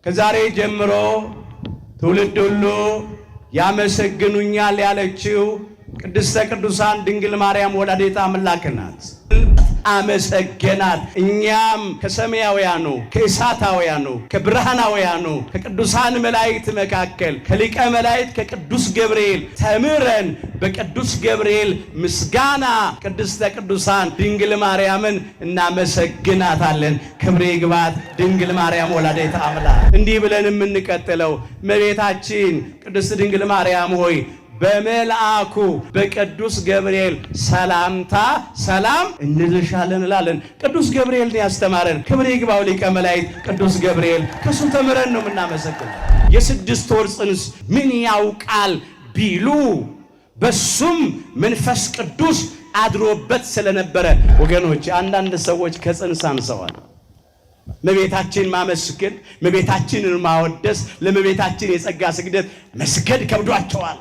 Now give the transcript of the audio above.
ከዛሬ ጀምሮ ትውልድ ሁሉ ያመሰግኑኛል ያለችው ቅድስተ ቅዱሳን ድንግል ማርያም ወላዲተ አምላክ ናት። አመሰገናት። እኛም ከሰማያውያኑ ከእሳታውያኑ ከብርሃናውያኑ ከቅዱሳን መላእክት መካከል ከሊቀ መላእክት ከቅዱስ ገብርኤል ተምረን በቅዱስ ገብርኤል ምስጋና ቅድስተ ቅዱሳን ድንግል ማርያምን እናመሰግናታለን። ክብር ይግባት ድንግል ማርያም ወላዲተ አምላክ። እንዲህ ብለን የምንቀጥለው እመቤታችን ቅድስት ድንግል ማርያም ሆይ በመልአኩ በቅዱስ ገብርኤል ሰላምታ ሰላም እንልሻለን እንላለን። ቅዱስ ገብርኤል ያስተማረን ክብር ይግባው ሊቀ መላእክት ቅዱስ ገብርኤል። ከሱ ተምረን ነው የምናመሰግነው። የስድስት ወር ጽንስ ምን ያውቃል ቢሉ በሱም መንፈስ ቅዱስ አድሮበት ስለነበረ። ወገኖች አንዳንድ ሰዎች ከጽንስ አንሰዋል። እመቤታችን ማመስገን እመቤታችንን ማወደስ ለእመቤታችን የጸጋ ስግደት መስገድ ከብዷቸዋል።